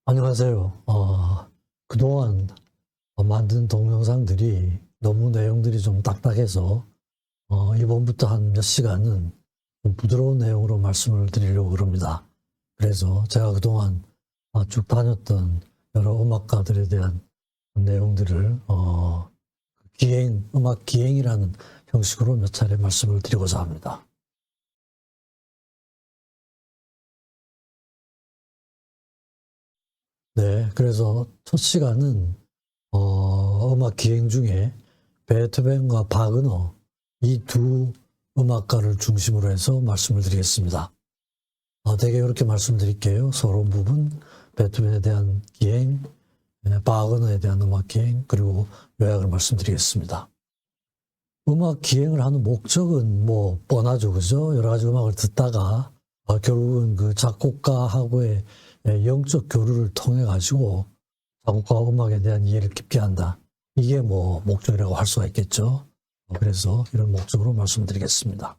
안녕하세요. 그동안 만든 동영상들이 너무 내용들이 좀 딱딱해서 이번부터 한 몇 시간은 좀 부드러운 내용으로 말씀을 드리려고 그럽니다. 그래서 제가 그동안 쭉 다녔던 여러 음악가들에 대한 내용들을 음악 기행이라는 형식으로 몇 차례 말씀을 드리고자 합니다. 네, 그래서 첫 시간은 음악 기행 중에 베토벤과 바그너 이 두 음악가를 중심으로 해서 말씀을 드리겠습니다. 대개 이렇게 말씀드릴게요. 서론 부분, 베토벤에 대한 기행, 바그너에 대한 음악 기행, 그리고 요약을 말씀드리겠습니다. 음악 기행을 하는 목적은 뭐 뻔하죠, 그죠? 여러 가지 음악을 듣다가 결국은 그 작곡가하고의 영적 교류를 통해 가지고 작곡가와 음악에 대한 이해를 깊게 한다. 이게 뭐 목적이라고 할 수가 있겠죠. 그래서 이런 목적으로 말씀드리겠습니다.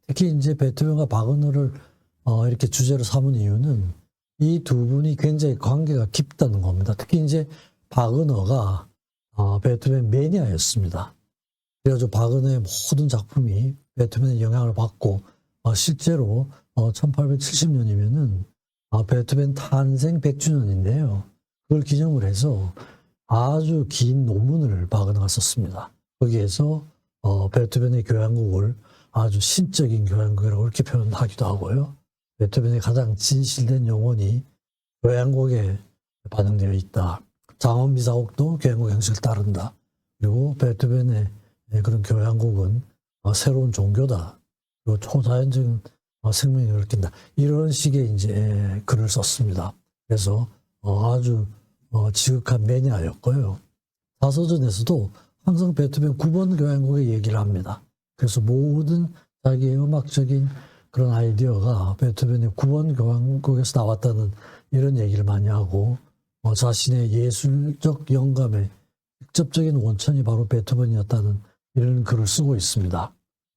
특히 이제 베토벤과 바그너를 이렇게 주제로 삼은 이유는 이 두 분이 굉장히 관계가 깊다는 겁니다. 특히 이제 바그너가 베토벤 매니아였습니다. 그래서 바그너의 모든 작품이 베토벤의 영향을 받고 실제로 1870년이면은 베토벤 탄생 100주년인데요. 그걸 기념을 해서 아주 긴 논문을 바그너가 썼습니다. 거기에서 베토벤의 교향곡을 아주 신적인 교향곡이라고 이렇게 표현하기도 하고요. 베토벤의 가장 진실된 영혼이 교향곡에 반영되어 있다. 장엄미사곡도 교향곡 형식을 따른다. 그리고 베토벤의 그런 교향곡은 새로운 종교다. 그리고 초자연적인 생명을 일으킨다. 이런 식의 이제 글을 썼습니다. 그래서 아주 지극한 매니아였고요. 자서전에서도 항상 베토벤 9번 교향곡의 얘기를 합니다. 그래서 모든 자기의 음악적인 그런 아이디어가 베토벤의 9번 교향곡에서 나왔다는 이런 얘기를 많이 하고 자신의 예술적 영감의 직접적인 원천이 바로 베토벤이었다는 이런 글을 쓰고 있습니다.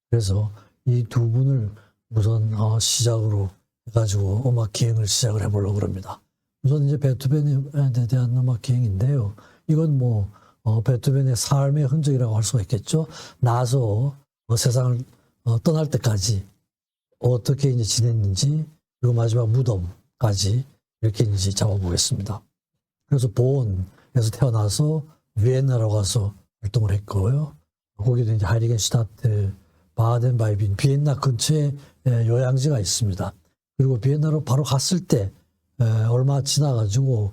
그래서 이 두 분을 우선 시작으로 해가지고 음악 기행을 시작을 해보려고 합니다. 우선 이제 베토벤에 대한 음악 기행인데요. 이건 뭐 베토벤의 삶의 흔적이라고 할 수가 있겠죠. 나서 세상을 떠날 때까지 어떻게 이제 지냈는지, 그리고 마지막 무덤까지 이렇게 이제 잡아보겠습니다. 그래서 본에서 태어나서 비엔나로 가서 활동을 했고요. 거기도 이제 하이리겐슈타트, 바덴바이빈, 비엔나 근처에 요양지가 있습니다. 그리고 비엔나로 바로 갔을 때 얼마 지나가지고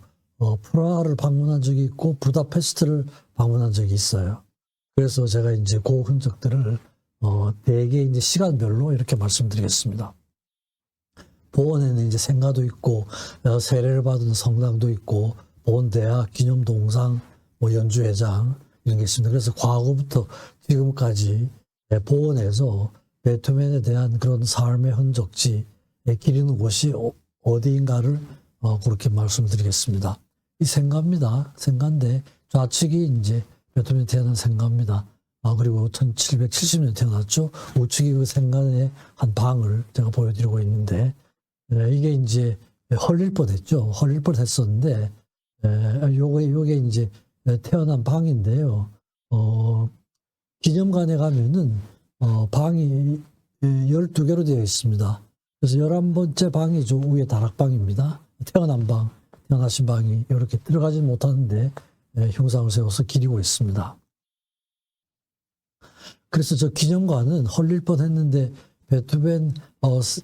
프라하를 방문한 적이 있고 부다페스트를 방문한 적이 있어요. 그래서 제가 이제 그 흔적들을 대개 이제 시간별로 이렇게 말씀드리겠습니다. 보원에는 이제 생가도 있고 세례를 받은 성당도 있고 보원대학 기념동상, 뭐 연주회장 이런 게 있습니다. 그래서 과거부터 지금까지 보원에서 베토벤에 대한 그런 삶의 흔적지에 기리는 곳이 어디인가를 그렇게 말씀드리겠습니다. 이 생가입니다. 생가인데 좌측이 이제 베토벤이 태어난 생가입니다. 그리고 1770년 태어났죠. 우측이 그 생가의 한 방을 제가 보여드리고 있는데 이게 이제 헐릴 뻔했죠. 헐릴 뻔했었는데 요게 이제 태어난 방인데요. 기념관에 가면은 방이 12개로 되어 있습니다. 그래서 11번째 방이 저 위에 다락방입니다. 태어나신 방이 이렇게 들어가지 못하는데 형상을 세워서 기리고 있습니다. 그래서 저 기념관은 헐릴 뻔했는데 베토벤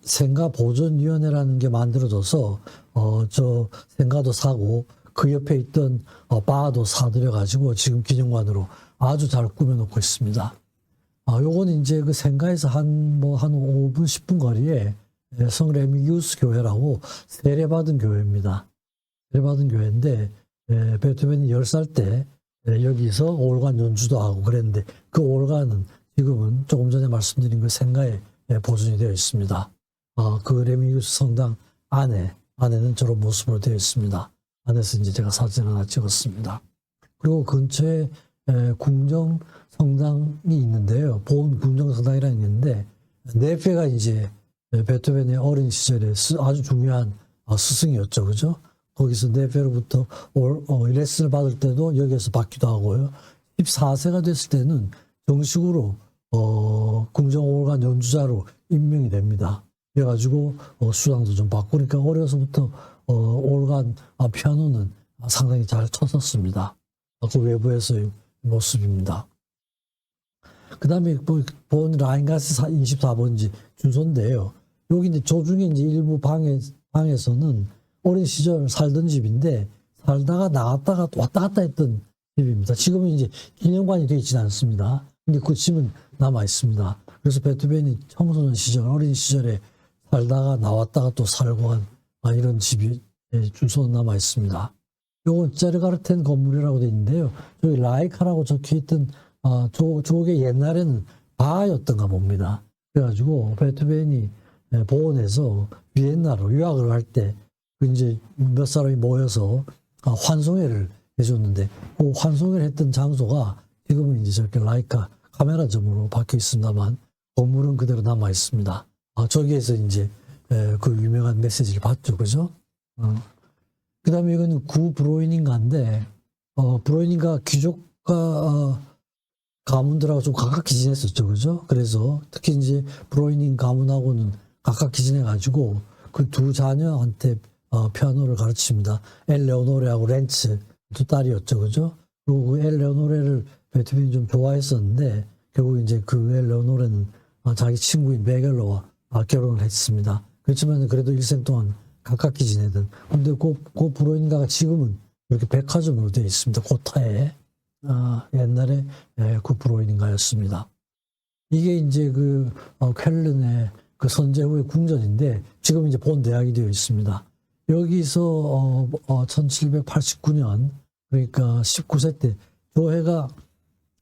생가 보존위원회라는 게 만들어져서 저 생가도 사고 그 옆에 있던 바도 사들여 가지고 지금 기념관으로 아주 잘 꾸며놓고 있습니다. 요건 이제 그 생가에서 한 5분 10분 거리에 성 레미기우스 교회라고 세례받은 교회입니다. 세례받은 교회인데 베토벤이 10살 때 여기서 오르간 연주도 하고 그랬는데 그 오르간은 지금은 조금 전에 말씀드린 그 생가에 보존이 되어 있습니다. 그 레미기우스 성당 안에는 저런 모습으로 되어 있습니다. 안에서 이제 제가 사진 하나 찍었습니다. 그리고 근처에 궁정 성당이 있는데요. 보온 궁정 성당이라는 게 있는데 네페가 이제 베토벤의 어린 시절에 아주 중요한 스승이었죠, 그죠? 거기서 네페로부터 레슨을 받을 때도 여기에서 받기도 하고요. 14세가 됐을 때는 정식으로 궁정 오르간 연주자로 임명이 됩니다. 그래가지고 수당도 좀 받고, 그러니까 어려서부터 오르간 피아노는 상당히 잘 쳤었습니다. 그 외부에서의 모습입니다. 그 다음에 본 라인가스 24번지 주소인데요. 여기 이제 조중에 이제 일부 방에서는 어린 시절 살던 집인데, 살다가 나갔다가 왔다 갔다 했던 집입니다. 지금은 이제 기념관이 되어 있지는 않습니다. 근데 그 집은 남아 있습니다. 그래서 베토벤이 청소년 시절, 어린 시절에 살다가 나왔다가 또 살고 한 이런 집이 주소는 남아 있습니다. 요건 제르가르텐 건물이라고 되어 있는데요. 저기 라이카라고 적혀 있던 저게 옛날에는 바였던가 봅니다. 그래가지고 베토벤이 보원해서 비엔나로 유학을 할 때 이제 몇 사람이 모여서 환송회를 해줬는데, 그 환송회를 했던 장소가 지금은 이제 저렇게 라이카 카메라점으로 박혀 있습니다만 건물은 그대로 남아 있습니다. 저기에서 이제 그 유명한 메시지를 봤죠, 그죠? 그 다음에 이건 구 브로이닝가인데, 브로이닝가 귀족과 가문들하고 좀 가깝게 지냈었죠, 그죠? 그래서 특히 이제 브로이닝 가문하고는 가깝게 지내가지고 그 두 자녀한테 피아노를 가르칩니다. 엘레오노레하고 렌츠 두 딸이었죠, 그죠? 그리고 그 엘레오노레를 베토벤이 좀 좋아했었는데, 결국 이제 그 엘레오노레는 자기 친구인 베겔로와 결혼을 했습니다. 그렇지만 그래도 일생 동안 가깝게 지내던. 근데 그 브로인가가 지금은 이렇게 백화점으로 되어 있습니다. 고타에. 옛날에 그 브로인가였습니다. 이게 이제 그 쾰른의 그 선제 후의 궁전인데, 지금 이제 본 대학이 되어 있습니다. 여기서 1789년, 그러니까 19세 때 조해가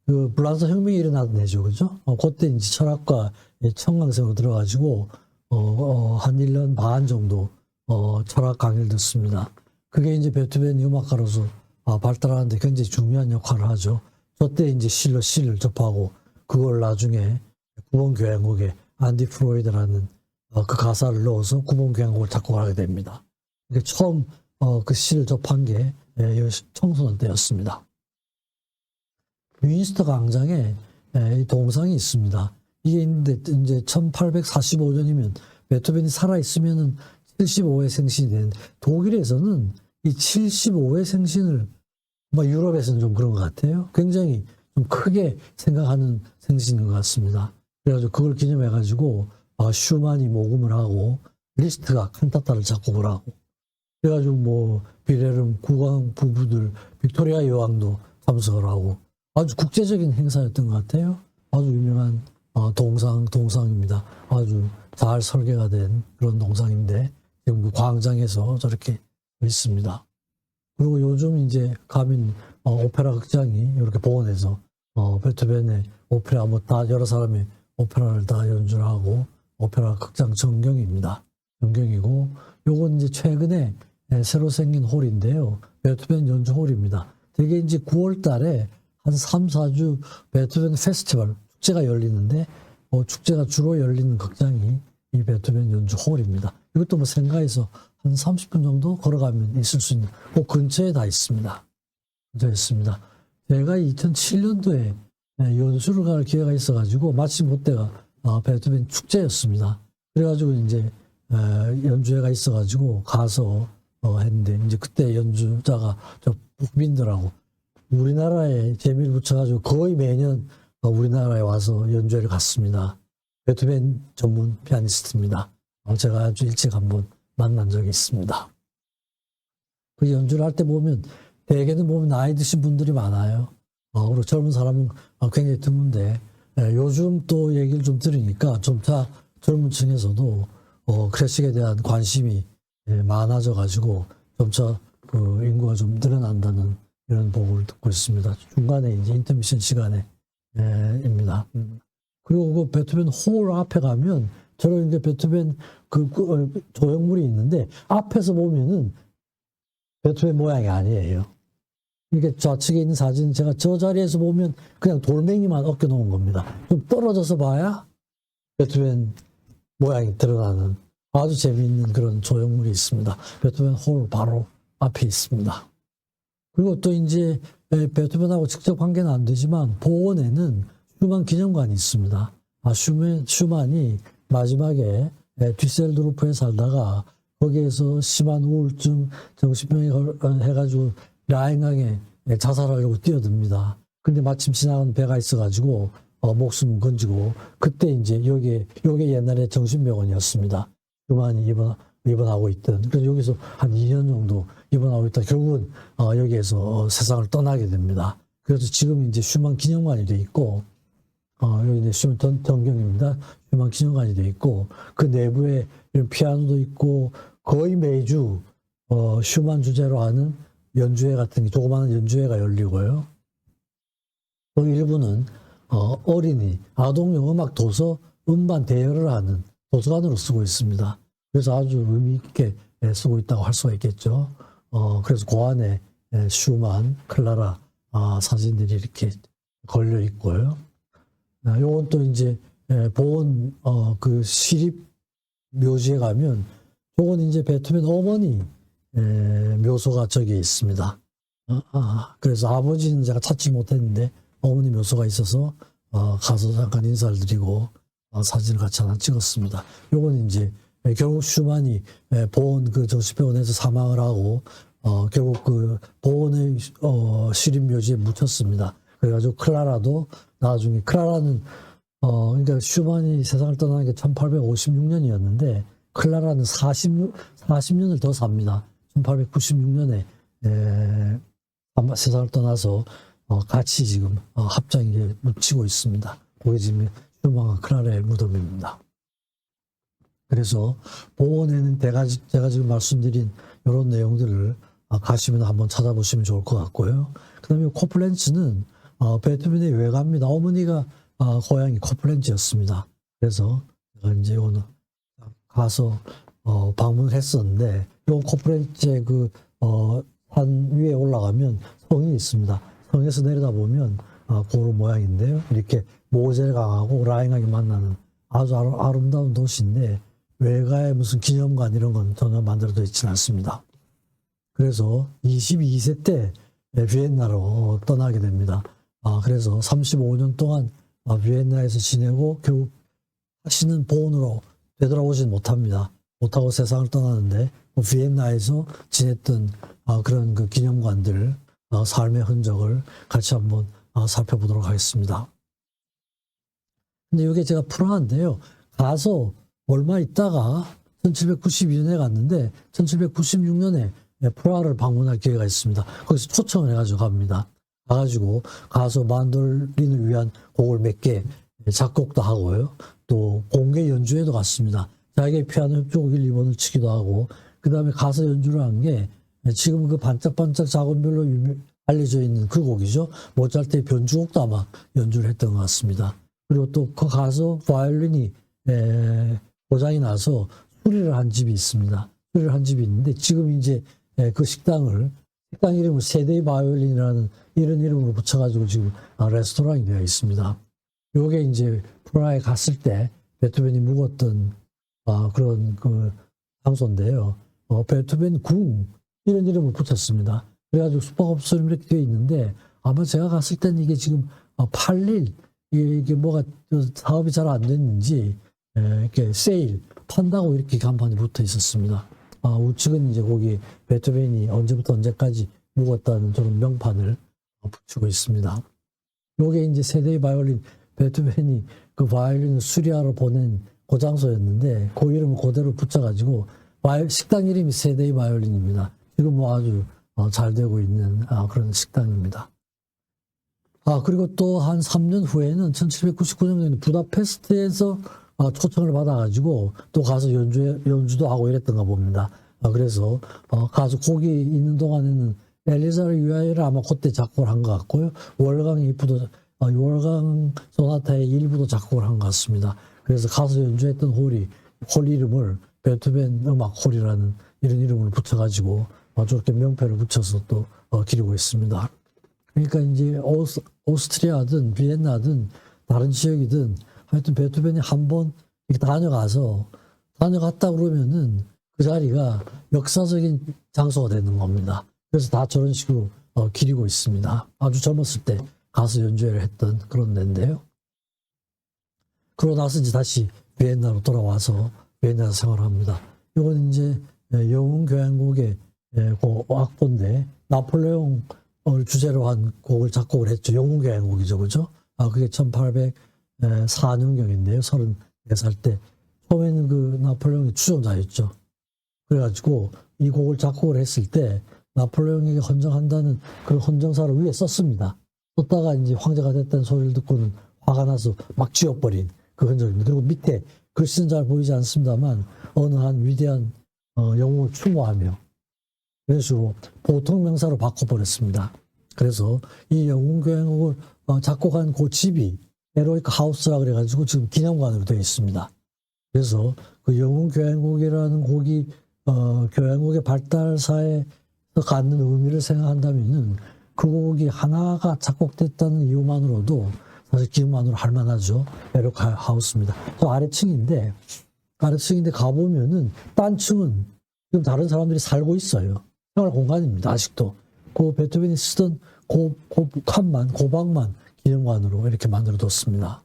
그 불란서 혁명이 일어나던 해죠, 그죠? 그때 이제 철학과 청강생으로 들어가지고 한 1년 반 정도 철학 강의를 듣습니다. 그게 이제 베토벤이 음악가로서 발달하는데 굉장히 중요한 역할을 하죠. 저때 이제 실러 시를 접하고, 그걸 나중에 구본교향곡에 안디 프로이드라는 그 가사를 넣어서 구본교향곡을 작곡을 하게 됩니다. 그러니까 처음 그 시를 접한 게 청소년 때였습니다. 윈스터 광장에 동상이 있습니다. 이게 있는데 이제 1845년이면 베토벤이 살아있으면은 75회 생신이 된, 독일에서는 이 75회 생신을 유럽에서는 좀 그런 것 같아요. 굉장히 좀 크게 생각하는 생신인 것 같습니다. 그래가지고 그걸 기념해가지고 슈만이 모금을 하고 리스트가 칸타타를 작곡을 하고, 그래가지고 비레름 국왕 부부들, 빅토리아 여왕도 참석을 하고, 아주 국제적인 행사였던 것 같아요. 아주 유명한 동상입니다. 아주 잘 설계가 된 그런 동상인데, 지금 그 광장에서 저렇게 있습니다. 그리고 요즘 이제 가민 오페라 극장이 이렇게 복원해서 베토벤의 오페라 다 여러 사람이 오페라를 다 연주하고, 오페라 극장 전경입니다. 전경이고, 요건 이제 최근에 새로 생긴 홀인데요. 베토벤 연주 홀입니다. 되게 이제 9월 달에 한 3, 4주 베토벤 페스티벌 축제가 열리는데, 축제가 주로 열리는 극장이 이 베토벤 연주 홀입니다. 이것도 생가에서 한 30분 정도 걸어가면 있을 수 있는 그 근처에 다 있습니다. 근처에 있습니다. 제가 2007년도에 연수를 갈 기회가 있어가지고, 마침 그때가 베토벤 축제였습니다. 그래가지고 이제 연주회가 있어가지고 가서 했는데, 이제 그때 연주자가 저 북민들하고 우리나라에 재미를 붙여가지고 거의 매년 우리나라에 와서 연주회를 갔습니다. 베토벤 전문 피아니스트입니다. 제가 아주 일찍 한번 만난 적이 있습니다. 그 연주를 할 때 보면 대개는 보면 나이 드신 분들이 많아요. 그리고 젊은 사람은 굉장히 드문데, 요즘 또 얘기를 좀 들으니까 점차 젊은 층에서도 클래식에 대한 관심이 많아져가지고 점차 그 인구가 좀 늘어난다는 이런 보고를 듣고 있습니다. 중간에 이제 인터미션 시간에 입니다. 그리고 그 베토벤 홀 앞에 가면 저런 이제 베토벤 그 조형물이 있는데, 앞에서 보면은 베토벤 모양이 아니에요. 이게 좌측에 있는 사진, 제가 저 자리에서 보면 그냥 돌멩이만 엎겨 놓은 겁니다. 좀 떨어져서 봐야 베토벤 모양이 드러나는 아주 재미있는 그런 조형물이 있습니다. 베토벤 홀 바로 앞에 있습니다. 그리고 또 이제 베토벤하고 직접 관계는 안 되지만 보온에는 슈만 기념관이 있습니다. 슈만이 마지막에 뒤셀도르프에 살다가 거기에서 심한 우울증, 정신병에 해가지고 라인강에 자살하려고 뛰어듭니다. 근데 마침 지나가는 배가 있어가지고 목숨 건지고 그때 이제 요게 옛날에 정신병원이었습니다. 슈만이 입원하고 있던. 그래서 여기서 한 2년 정도 입원하고 있다. 결국은 여기에서 세상을 떠나게 됩니다. 그래서 지금 이제 슈만 기념관이 돼 있고 여기 이제 슈만 전경입니다. 슈만 기념관이 돼 있고 그 내부에 이런 피아노도 있고 거의 매주 슈만 주제로 하는 연주회 같은 게 조그마한 연주회가 열리고요. 또 일부는 어린이 아동용 음악 도서 음반 대여를 하는 도서관으로 쓰고 있습니다. 그래서 아주 의미 있게 쓰고 있다고 할 수가 있겠죠. 그래서 그 안에 슈만, 클라라 사진들이 이렇게 걸려 있고요. 요건 또 이제 보온 그 시립 묘지에 가면 요건 이제 베토벤 어머니 묘소가 저기에 있습니다. 그래서 아버지는 제가 찾지 못했는데 어머니 묘소가 있어서 가서 잠깐 인사를 드리고 사진을 같이 하나 찍었습니다. 요건 이제 결국 슈만이 보온 그 정신병원에서 사망을 하고 결국 그 보온의 시립묘지에 묻혔습니다. 그래가지고 클라라도 나중에 클라라는 그러니까 슈만이 세상을 떠나는 게 1856년이었는데 클라라는 40년을 더 삽니다. 1896년에 세상을 떠나서 같이 지금 합장에 묻히고 있습니다. 그게 지금 슈만과 클라라의 무덤입니다. 그래서 보온에는 제가 지금 말씀드린 이런 내용들을 가시면 한번 찾아보시면 좋을 것 같고요. 그 다음에 코플렌츠는 베토벤의 외가입니다. 어머니가 고향이 코플렌츠였습니다. 그래서 제가 이제 오늘 가서 방문을 했었는데 요 코플렌츠의 그 산 위에 올라가면 성이 있습니다. 성에서 내려다보면 그런 모양인데요. 이렇게 모젤강하고 라인강이 만나는 아주 아름다운 도시인데 외가에 무슨 기념관 이런 건 전혀 만들어져 있지는 않습니다. 그래서 22세 때 비엔나로 떠나게 됩니다. 그래서 35년 동안 비엔나에서 지내고 결국 다시는 보온으로 되돌아오진 못합니다. 못하고 세상을 떠나는데 비엔나에서 지냈던 그런 그 기념관들 삶의 흔적을 같이 한번 살펴보도록 하겠습니다. 근데 이게 제가 프라하인데요. 가서 얼마 있다가 1792년에 갔는데 1796년에 프라하를 방문할 기회가 있습니다. 거기서 초청을 해가지고 갑니다. 가서 만돌린을 위한 곡을 몇 개 작곡도 하고요. 또 공개 연주회도 갔습니다. 자기 피아노 협주곡 1, 2번을 치기도 하고 그 다음에 가서 연주를 한 게 지금 그 반짝반짝 작은별로 알려져 있는 그 곡이죠. 모차르트의 변주곡도 아마 연주를 했던 것 같습니다. 그리고 또 그 가서 바이올린이 고장이 나서 수리를 한 집이 있습니다. 수리를 한 집이 있는데 지금 이제 그 식당 이름을 세데이 바이올린이라는 이런 이름으로 붙여가지고 지금 레스토랑이 되어 있습니다. 요게 이제 프라하에 갔을 때 베토벤이 묵었던 그런 그 장소인데요. 베토벤 궁 이런 이름을 붙였습니다. 그래가지고 숙박업소는 이렇게 되어 있는데 아마 제가 갔을 때는 이게 지금 8일 이게 뭐가 사업이 잘 안 됐는지 이렇게 세일 판다고 이렇게 간판이 붙어 있었습니다. 우측은 이제 거기 베토벤이 언제부터 언제까지 묵었다는 저런 명판을 붙이고 있습니다. 요게 이제 세데이 바이올린 베토벤이 그 바이올린을 수리하러 보낸 그 장소였는데 그 이름을 그대로 붙여가지고 식당 이름이 세데이 바이올린입니다. 지금 뭐 아주 잘 되고 있는 그런 식당입니다. 그리고 또 한 3년 후에는 1799년에 부다페스트에서 초청을 받아가지고 또 가서 연주도 하고 이랬던가 봅니다. 그래서 가서 거기 있는 동안에는 엘리자르 유아이를 아마 그때 작곡을 한 것 같고요. 월강 소나타의 일부도 작곡을 한 것 같습니다. 그래서 가서 연주했던 홀 이름을 베토벤 음악 홀이라는 이런 이름을 붙여가지고 저렇게 명패를 붙여서 또 기리고 있습니다. 그러니까 이제 오스트리아든 비엔나든 다른 지역이든 하여튼 베토벤이 한번 이렇게 다녀갔다 그러면은 그 자리가 역사적인 장소가 되는 겁니다. 그래서 다 저런 식으로 기리고 있습니다. 아주 젊었을 때 가수 연주회를 했던 그런 데인데요. 그러고 나서 이제 다시 비엔나로 돌아와서 비엔나에서 생활합니다. 이건 이제 영웅교향곡의 악보인데 나폴레옹을 주제로 한 곡을 작곡을 했죠. 영웅교향곡이죠, 그죠? 그게 1804년경인데요. 34살 때 처음에는 그 나폴레옹이 추종자였죠. 그래가지고 이 곡을 작곡을 했을 때 나폴레옹에게 헌정한다는 그 헌정사를 위에 썼습니다. 썼다가 이제 황제가 됐다는 소리를 듣고는 화가 나서 막 지워버린 그 흔적입니다. 그리고 밑에 글씨는 잘 보이지 않습니다만 어느 한 위대한 영웅을 추모하며 이런 식으로 보통 명사로 바꿔버렸습니다. 그래서 이 영웅교향곡을 작곡한 그 집이 에로이크 하우스라 그래가지고 지금 기념관으로 되어 있습니다. 그래서 그 영웅교향곡이라는 곡이 교향곡의 발달사에 갖는 의미를 생각한다면은 그 곡이 하나가 작곡됐다는 이유만으로도 사실 기념관으로 할 만하죠. 에로이크 하우스입니다. 저 아래층인데 가보면은 딴 층은 지금 다른 사람들이 살고 있어요. 생활 공간입니다. 아직도. 그 베토벤이 쓰던 고방만 기념관으로 이렇게 만들어뒀습니다.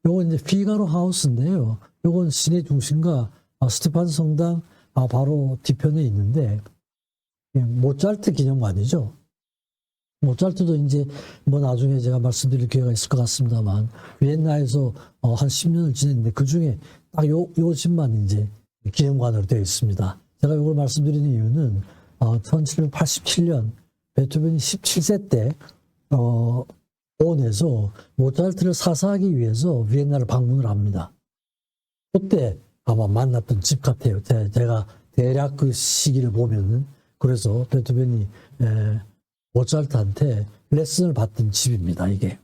요건 이제 피가로 하우스인데요. 요건 시내 중심과 스테판 성당 바로 뒤편에 있는데 모차르트 기념관이죠. 모차르트도 이제 뭐 나중에 제가 말씀드릴 기회가 있을 것 같습니다만 비엔나에서 한 10년을 지냈는데 그 중에 딱 요 집만 이제 기념관으로 되어 있습니다. 제가 이걸 말씀드리는 이유는 1787년 베토벤이 17세 때 본에서 모차르트를 사사하기 위해서 비엔나를 방문을 합니다. 그때 아마 만났던 집 같아요. 제가 대략 그 시기를 보면은 그래서 베토벤이 모차르트한테 레슨을 받던 집입니다. 이게.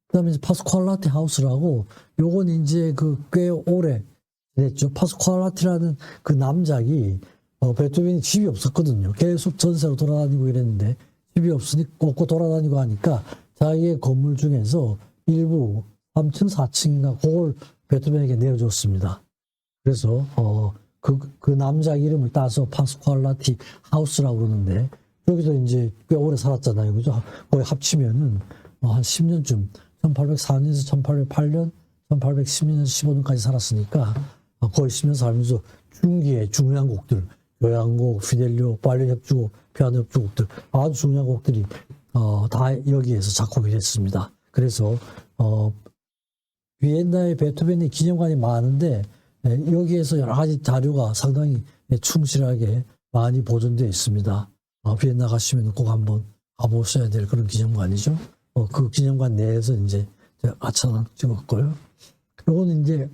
그다음에 이제 파스퀄라티 하우스라고 요건 이제 꽤 오래 됐죠. 파스퀄라티라는 그 남작이 베토벤이 집이 없었거든요. 계속 전세로 돌아다니고 이랬는데 집이 없고 돌아다니고 하니까 자기의 건물 중에서 일부 3층, 4층인가 그걸 베토벤에게 내어줬습니다. 그래서 그 남작 이름을 따서 파스퀄라티 하우스라고 그러는데 여기서 이제 꽤 오래 살았잖아요. 그죠? 거의 합치면은 한 10년쯤 1804년에서 1808년, 1810년에서 15년까지 살았으니까 거의 10년 살면서 중기의 중요한 곡들, 요양곡, 피델리오, 발레 협주곡, 피아노 협주곡들 아주 중요한 곡들이 다 여기에서 작곡이 됐습니다. 그래서 비엔나의 베토벤의 기념관이 많은데 여기에서 여러 가지 자료가 상당히 충실하게 많이 보존되어 있습니다. 비엔나 가시면 꼭 한번 가보셔야 될 그런 기념관이죠. 그 기념관 내에서 이제 제가 같이 하나 찍었고요. 요거는 이제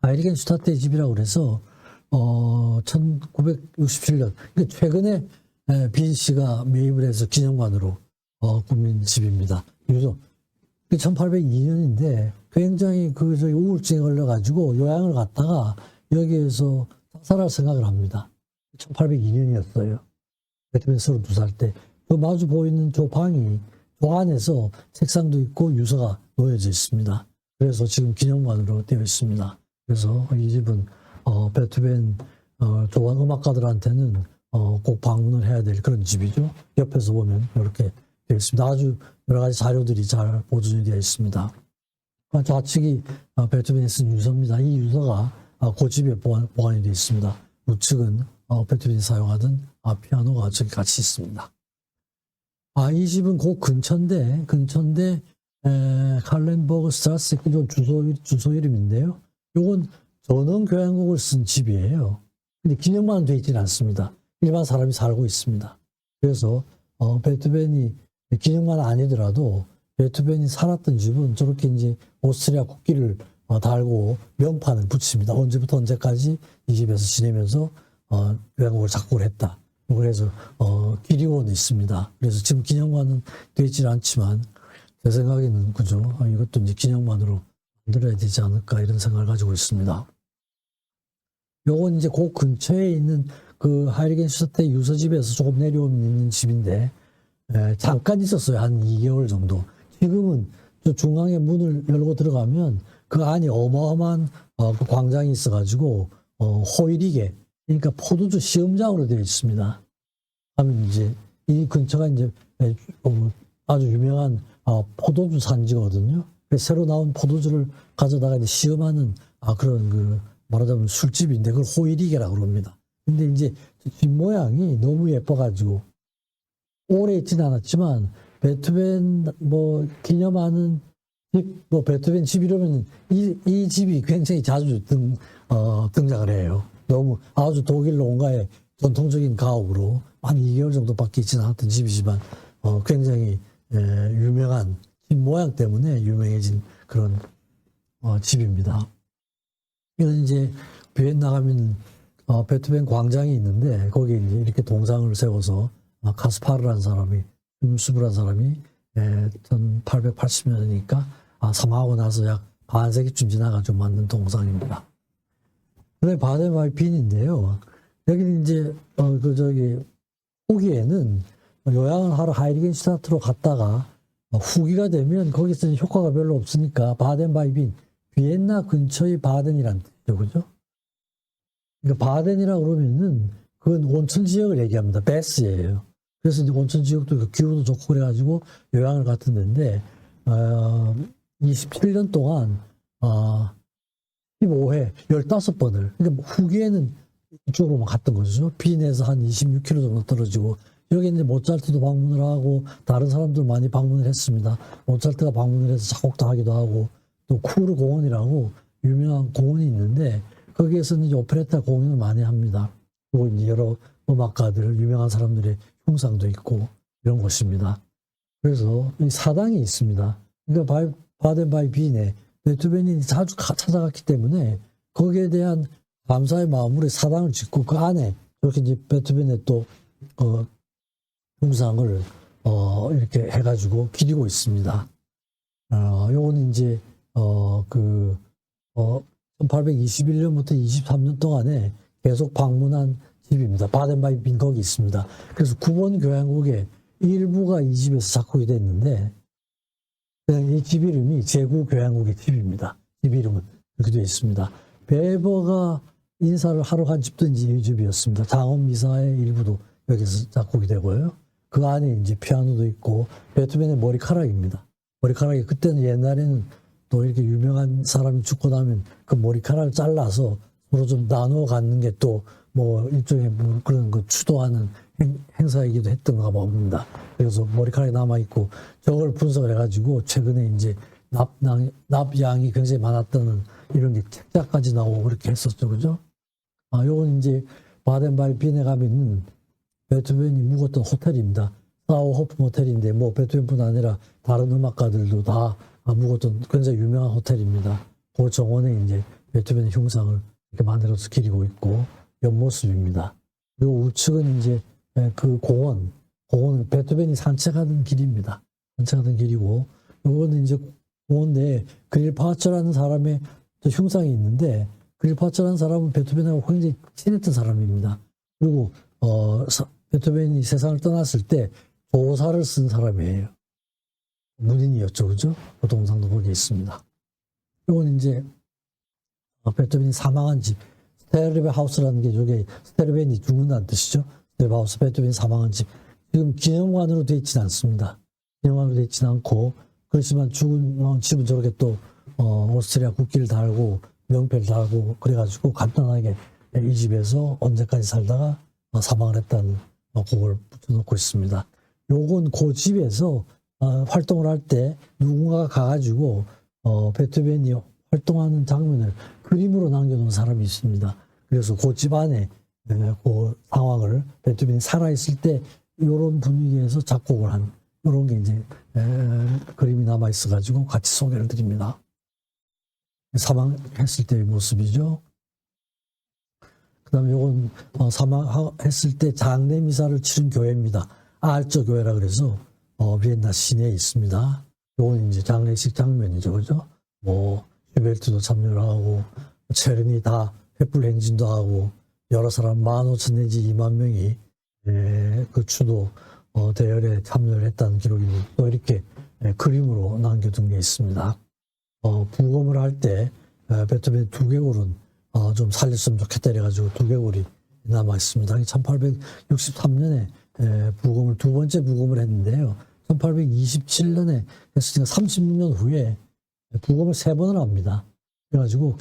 하이리겐 슈타트의 집이라고 그래서 1967년 최근에 빈 씨가 매입을 해서 기념관으로 꾸민 집입니다. 그래서 1802년인데 굉장히 우울증에 걸려가지고 요양을 갔다가 여기에서 자살할 생각을 합니다. 1802년이었어요. 베토벤 32살 때. 그 마주 보이는 저 방이 저 안에서 책상도 있고 유서가 놓여져 있습니다. 그래서 지금 기념관으로 되어 있습니다. 그래서 이 집은 베토벤 좋아하는 음악가들한테는 꼭 방문을 해야 될 그런 집이죠. 옆에서 보면 이렇게 되어 있습니다. 아주 여러 가지 자료들이 잘 보존이 되어 있습니다. 좌측이 베토벤이 쓴 유서입니다. 이 유서가 그 집에 보관이 되어 있습니다. 우측은 베토벤이 사용하던 피아노가 저기 같이 있습니다. 이 집은 그 근처인데 칼렌버그 스트라스 주소 이름인데요. 요건 전원교향곡을 쓴 집이에요. 근데 기념관은 되어 있지는 않습니다. 일반 사람이 살고 있습니다. 그래서 베토벤이 기념관 아니더라도 베토벤이 살았던 집은 저렇게 이제 오스트리아 국기를 달고 명판을 붙입니다. 언제부터 언제까지 이 집에서 지내면서 교향곡을 작곡을 했다. 그래서 기리원이 있습니다. 그래서 지금 기념관은 되어 있지는 않지만 제 생각에는 그죠. 이것도 이제 기념관으로 만들어야 되지 않을까 이런 생각을 가지고 있습니다. 요건 이제 그 근처에 있는 그 하이리겐 슈타트 유서집에서 조금 내려오면 있는 집인데 잠깐 있었어요. 한 2개월 정도. 지금은 저 중앙에 문을 열고 들어가면 그 안이 어마어마한 그 광장이 있어가지고 호이리게, 그러니까 포도주 시험장으로 되어 있습니다. 하면 이제 이 근처가 이제 아주 유명한 포도주 산지거든요. 그래서 새로 나온 포도주를 가져다가 이제 시험하는 그런 그 말하자면 술집인데 그걸 호이리게라고 그럽니다. 근데 이제 집 모양이 너무 예뻐가지고 오래 있지는 않았지만 베토벤 뭐 기념하는 집, 뭐 베토벤 집 이러면 이 집이 굉장히 자주 등장을 해요. 너무 아주 독일 농가의 전통적인 가옥으로 한 2개월 정도밖에 있지는 않았던 집이지만 굉장히 유명한 집 모양 때문에 유명해진 그런 집입니다. 이건 이제 비엔나 가면 베토벤 광장이 있는데 거기 이제 이렇게 동상을 세워서 카스파르라는 사람이 음수부라는 사람이 1880년이니까 사망하고 나서 약 반세기쯤 지나가지고 만든 동상입니다. 그다음에 바덴바이빈인데요. 여기는 이제 후기에는 요양을 하러 하이리겐슈타트로 갔다가 후기가 되면 거기서 효과가 별로 없으니까 바덴바이빈, 비엔나 근처의 바덴이란 뜻이죠, 그죠? 그러니까 바덴이라고 그러면은 그건 온천 지역을 얘기합니다. 베스예요. 그래서 이제 온천 지역도 기후도 좋고 그래가지고 요양을 갔던 데인데 27년 동안 15회 15번을 그러니까 후기에는 이쪽으로만 갔던 거죠. 빈에서 한 26km 정도 떨어지고 여기 이제 모차르트도 방문을 하고 다른 사람들 많이 방문을 했습니다. 모차르트가 방문을 해서 작곡도 하기도 하고 또 쿠르 공원이라고 유명한 공원이 있는데 거기에서는 이제 오페레타 공연을 많이 합니다. 그리고 이제 여러 음악가들 유명한 사람들의 흉상도 있고 이런 곳입니다. 그래서 이 사당이 있습니다. 그러니까 바덴바이빈에 베토벤이 자주 찾아갔기 때문에 거기에 대한 감사의 마음으로 사당을 짓고 그 안에 이렇게 이제 베토벤의 또 흉상을 이렇게 해가지고 기리고 있습니다. 요거는 이제 1821년부터 23년 동안에 계속 방문한 집입니다. 바덴바이빈 거기 있습니다. 그래서 9번 교향곡의 일부가 이 집에서 작곡이 됐는데 이 집 이름이 제9 교향곡의 집입니다. 집 이름은 이렇게 되어 있습니다. 베버가 인사를 하러 간 집도 이제 이 집이었습니다. 장엄 미사의 일부도 여기서 작곡이 되고요. 그 안에 이제 피아노도 있고 베토벤의 머리카락입니다. 머리카락이 그때는 옛날에는 또 이렇게 유명한 사람이 죽고 나면 그 머리카락을 잘라서 서로 좀 나누어 갖는 게 또 뭐 일종의 뭐 그런 거 추도하는 행사이기도 했던가 봅니다. 그래서 머리카락이 남아있고 저걸 분석을 해가지고 최근에 이제 납양이 굉장히 많았다는 이런 게 책자까지 나오고 그렇게 했었죠. 그죠? 요건 이제 바덴바이빈에 가면 베토벤이 묵었던 호텔입니다. 사우호프 호텔인데 뭐 베토벤뿐 아니라 다른 음악가들도 다 묵었던 굉장히 유명한 호텔입니다. 그 정원에 이제 베토벤의 흉상을 이렇게 만들어서 기리고 있고 옆모습입니다. 그리고 우측은 이제 그 공원은 베토벤이 산책하던 길입니다. 산책하던 길이고 요거는 이제 공원 내에 그릴파처라는 사람의 흉상이 있는데 그릴파처라는 사람은 베토벤하고 굉장히 친했던 사람입니다. 그리고 베토벤이 세상을 떠났을 때 조사를 쓴 사람이에요. 문인이었죠, 그죠? 그 동상도 거기에 있습니다. 이건 이제 베토벤이 사망한 집, 스테르베 하우스라는 게 저게 스테르벤이 죽는다는 뜻이죠. 스테르베 하우스, 베토벤이 사망한 집. 지금 기념관으로 되어 있지는 않습니다. 기념관으로 되어 있지는 않고 그렇지만 죽은 집은 저렇게 또 오스트리아 국기를 달고 명패를 달고 그래가지고 간단하게 이 집에서 언제까지 살다가 사망을 했다는 그걸 붙여놓고 있습니다. 요건 그 집에서 활동을 할 때 누군가가 가가지고 베토벤이 활동하는 장면을 그림으로 남겨놓은 사람이 있습니다. 그래서 그 집 안에 그 상황을 베토벤이 살아있을 때 이런 분위기에서 작곡을 한 이런 게 이제 그림이 남아 있어가지고 같이 소개를 드립니다. 사망했을 때의 모습이죠. 그다음에 이건 사망했을 때 장례 미사를 치른 교회입니다. 알저 교회라 그래서 비엔나 시내에 있습니다. 이건 이제 장례식 장면이죠, 그죠? 뭐 슈베르트도 참여를 하고 체르니 다 횃불 행진도 하고 여러 사람 15,000 내지 2만 명이 그 추도 대열에 참여를 했다는 기록이 또 이렇게 그림으로 남겨둔 게 있습니다. 부검을 할 때 베토벤 두개골은 좀 살렸으면 좋겠다 이래가지고 두개골이 남아 있습니다. 1863년에 부검을 두 번째 부검을 했는데요. 1827년에 했으니까 36년 후에 부검을 3번을 합니다. 그래가지고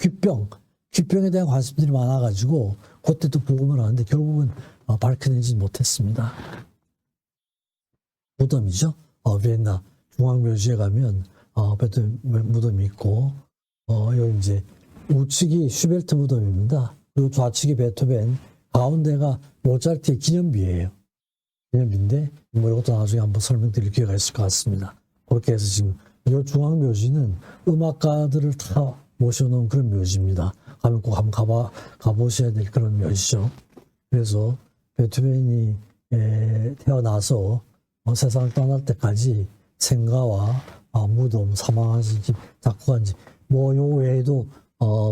귀병에 대한 관심들이 많아가지고 그때 또 부검을 하는데 결국은 밝혀내지 못했습니다. 무덤이죠. 비엔나 중앙묘지에 가면 베토벤 무덤이 있고 여기 이제 우측이 슈베르트 무덤입니다. 그리고 좌측이 베토벤, 가운데가 모차르트의 기념비예요. 기념비인데 뭐 이것도 나중에 한번 설명드릴 기회가 있을 것 같습니다. 그렇게 해서 지금 이 중앙묘지는 음악가들을 다 모셔놓은 그런 묘지입니다. 가면 꼭 한번 가보셔야 될 그런 묘지죠. 그래서 베토벤이 태어나서 세상을 떠날 때까지 생가와 무덤, 사망한 집, 작곡한 집, 뭐 요 외에도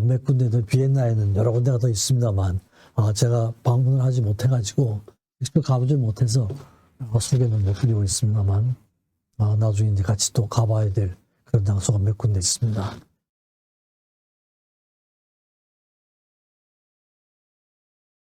몇 군데도 비엔나에는 여러 군데가 더 있습니다만 제가 방문을 하지 못해가지고 직접 가보지 못해서 소개는 못 드리고 있습니다만 나중에 이제 같이 또 가봐야 될 그런 장소가 몇 군데 있습니다.